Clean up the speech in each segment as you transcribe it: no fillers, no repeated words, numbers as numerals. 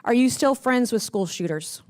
Are you still friends with school shooters?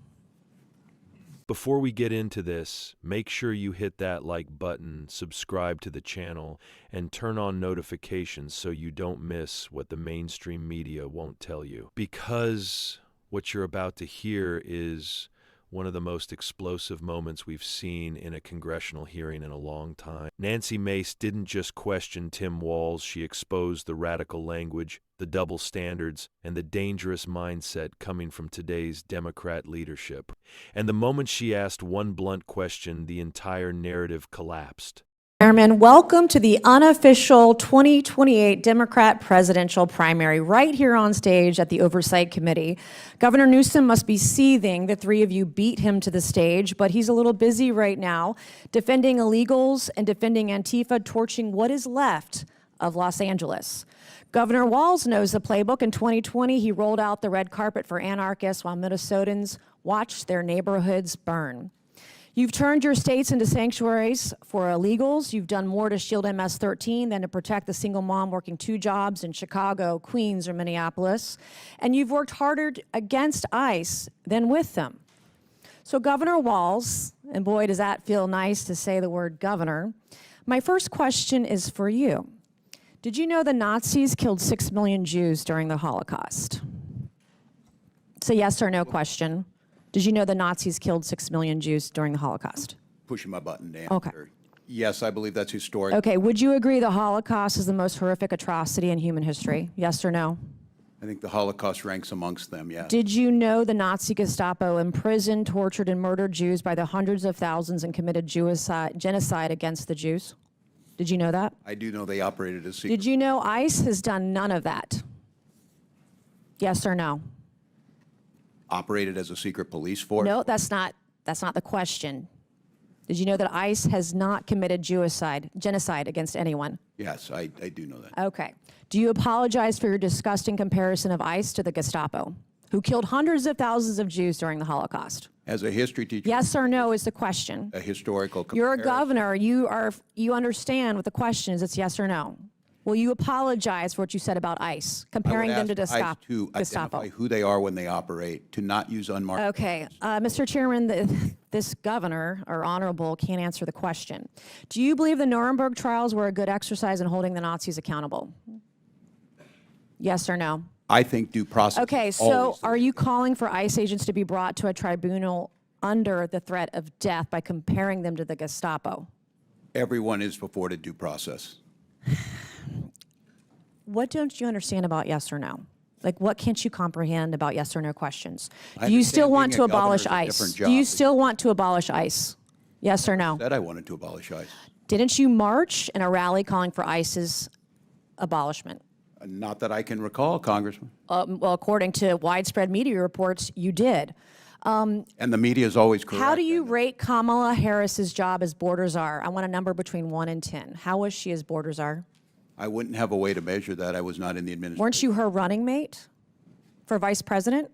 Before we get into this, make sure you hit that like button, subscribe to the channel, and turn on notifications so you don't miss what the mainstream media won't tell you. Because what you're about to hear is one of the most explosive moments we've seen in a congressional hearing in a long time. Nancy Mace didn't just question Tim Walz, she exposed the radical language, the double standards, and the dangerous mindset coming from today's Democrat leadership. And the moment she asked one blunt question, the entire narrative collapsed. Chairman, welcome to the unofficial 2028 Democrat presidential primary right here on stage at the Oversight Committee. Governor Newsom must be seething. The three of you beat him to the stage, but he's a little busy right now defending illegals and defending Antifa, torching what is left of Los Angeles. Governor Walz knows the playbook. In 2020, he rolled out the red carpet for anarchists while Minnesotans watched their neighborhoods burn. You've turned your states into sanctuaries for illegals. You've done more to shield MS-13 than to protect the single mom working 2 jobs in Chicago, Queens, or Minneapolis. And you've worked harder against ICE than with them. So Governor Walz, and boy, does that feel nice to say the word governor, my first question is for you. Did you know the Nazis killed 6 million Jews during the Holocaust? It's a yes or no question. Did you know the Nazis killed 6 million Jews during the Holocaust? Pushing my button to answer. Okay. Yes, I believe that's historic. Okay, would you agree the Holocaust is the most horrific atrocity in human history? Yes or no? I think the Holocaust ranks amongst them, yes. Did you know the Nazi Gestapo imprisoned, tortured, and murdered Jews by the hundreds of thousands and committed genocide against the Jews? Did you know that? I do know they operated as secret. Did you know ICE has done none of that? Yes or no? Operated as a secret police force? No, that's not the question. Did you know that ICE has not committed genocide against anyone? Yes, I do know that. Okay. Do you apologize for your disgusting comparison of ICE to the Gestapo, who killed hundreds of thousands of Jews during the Holocaust? As a history teacher? Yes or no is the question. A historical comparison. You're a governor. You understand what the question is. It's yes or no. Will you apologize for what you said about ICE, comparing them to ICE to Gestapo? identify who they are when they operate, to not use unmarked. Okay. Mr. Chairman, this governor, or honorable, can't answer the question. Do you believe the Nuremberg trials were a good exercise in holding the Nazis accountable? Yes or no? I think due process. Okay, so are you calling for ICE agents to be brought to a tribunal under the threat of death by comparing them to the Gestapo? Everyone is afforded due process. What don't you understand about yes or no? Like, what can't you comprehend about yes or no questions? Do you still want to abolish ICE? Do you still want to abolish ICE? Yes or no? Said I wanted to abolish ICE. Didn't you march in a rally calling for ICE's abolishment? Not that I can recall, Congressman. Well, according to widespread media reports, you did. And the media is always correct. How do you rate Kamala Harris's job as border czar? I want a number between 1 and 10. How was she as border czar? I wouldn't have a way to measure that. I was not in the administration. Weren't you her running mate for vice president?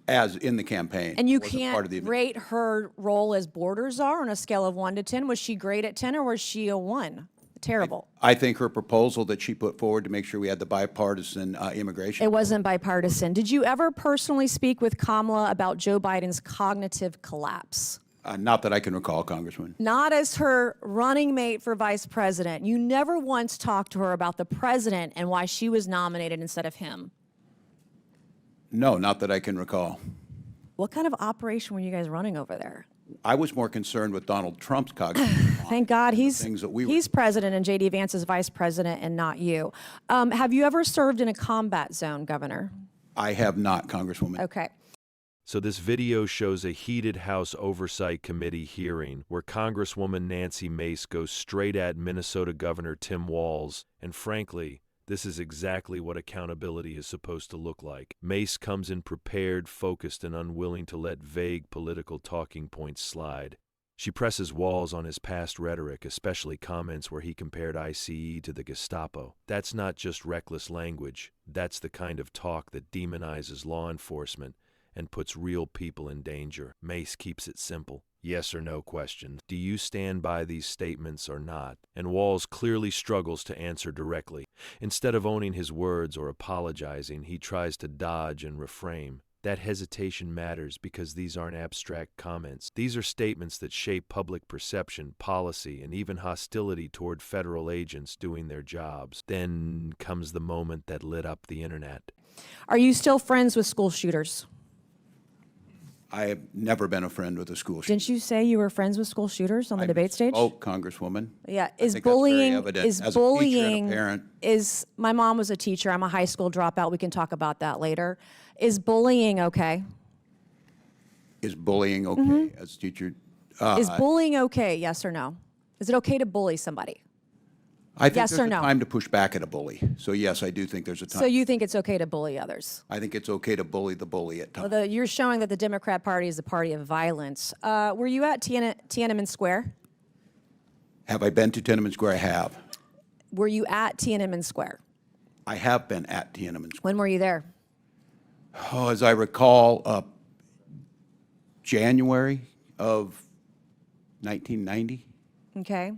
As in the campaign. And you can't rate her role as border czar on a scale of 1 to 10. Was she great at 10 or was she a 1? Terrible. I think her proposal that she put forward to make sure we had the bipartisan immigration. It wasn't bipartisan. Did you ever personally speak with Kamala about Joe Biden's cognitive collapse? Not that I can recall, Congressman. Not as her running mate for vice president. You never once talked to her about the president and why she was nominated instead of him. No, not that I can recall. What kind of operation were you guys running over there? I was more concerned with Donald Trump's cognitive. Thank God he's president and J.D. Vance is vice president and not you. Have you ever served in a combat zone, Governor? I have not, Congresswoman. Okay. So this video shows a heated House Oversight Committee hearing where Congresswoman Nancy Mace goes straight at Minnesota Governor Tim Walz, and frankly, this is exactly what accountability is supposed to look like. Mace comes in prepared, focused, and unwilling to let vague political talking points slide. She presses Walz on his past rhetoric, especially comments where he compared ICE to the Gestapo. That's not just reckless language. That's the kind of talk that demonizes law enforcement and puts real people in danger. Mace keeps it simple. Yes or no questions. Do you stand by these statements or not? And Walz clearly struggles to answer directly. Instead of owning his words or apologizing, he tries to dodge and reframe. That hesitation matters because these aren't abstract comments. These are statements that shape public perception, policy, and even hostility toward federal agents doing their jobs. Then comes the moment that lit up the internet. Are you still friends with school shooters? I have never been a friend with a school shooter. Didn't you say you were friends with school shooters on the debate stage? Oh, Congresswoman. Yeah, I think that's very evident. As a teacher and a parent. My mom was a teacher, I'm a high school dropout, we can talk about that later. Is bullying okay? Is bullying okay as a teacher? Is bullying okay, yes or no? Is it okay to bully somebody? I think yes there's or a no? time to push back at a bully. So yes, I do think there's a time. So you think it's okay to bully others? I think it's okay to bully the bully at times. Well, you're showing that the Democrat Party is a party of violence. Were you at Tiananmen Square? Have I been to Tiananmen Square? I have. Were you at Tiananmen Square? I have been at Tiananmen Square. When were you there? Oh, as I recall, January of 1990. Okay.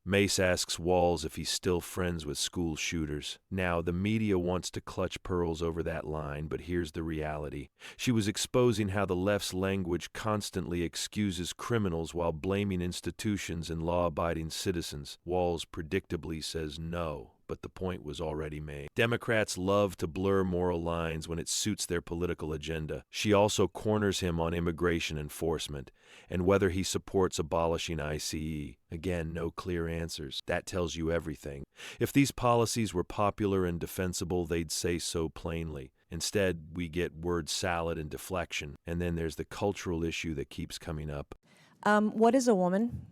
Mace asks Walz if he's still friends with school shooters. Now, the media wants to clutch pearls over that line, but here's the reality. She was exposing how the left's language constantly excuses criminals while blaming institutions and law-abiding citizens. Walz predictably says no, but the point was already made. Democrats love to blur moral lines when it suits their political agenda. She also corners him on immigration enforcement and whether he supports abolishing ICE. Again, no clear answers. That tells you everything. If these policies were popular and defensible, they'd say so plainly. Instead, we get word salad and deflection. And then there's the cultural issue that keeps coming up. What is a woman?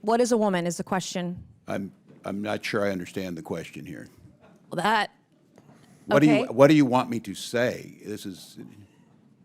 What is a woman is the question. I'm not sure I understand the question here. Well, that, What okay. what do you want me to say? This is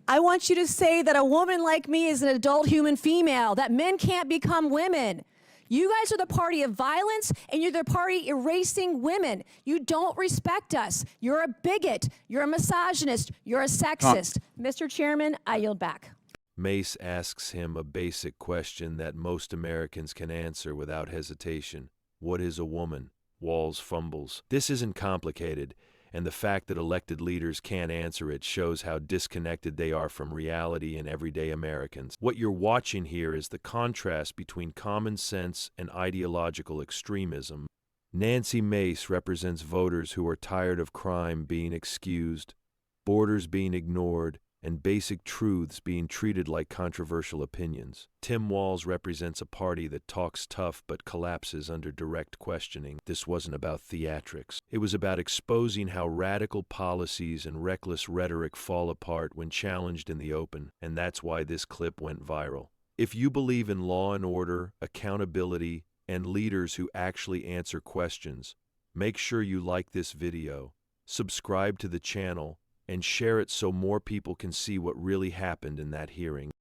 I want you to say that a woman like me is an adult human female, that men can't become women. You guys are the party of violence, and you're the party erasing women. You don't respect us. You're a bigot. You're a misogynist. You're a sexist. Mr. Chairman, I yield back. Mace asks him a basic question that most Americans can answer without hesitation. What is a woman? Walz fumbles. This isn't complicated, and the fact that elected leaders can't answer it shows how disconnected they are from reality and everyday Americans. What you're watching here is the contrast between common sense and ideological extremism. Nancy Mace represents voters who are tired of crime being excused, borders being ignored, and basic truths being treated like controversial opinions. Tim Walz represents a party that talks tough but collapses under direct questioning. This wasn't about theatrics. It was about exposing how radical policies and reckless rhetoric fall apart when challenged in the open, and that's why this clip went viral. If you believe in law and order, accountability, and leaders who actually answer questions, make sure you like this video, subscribe to the channel, and share it so more people can see what really happened in that hearing.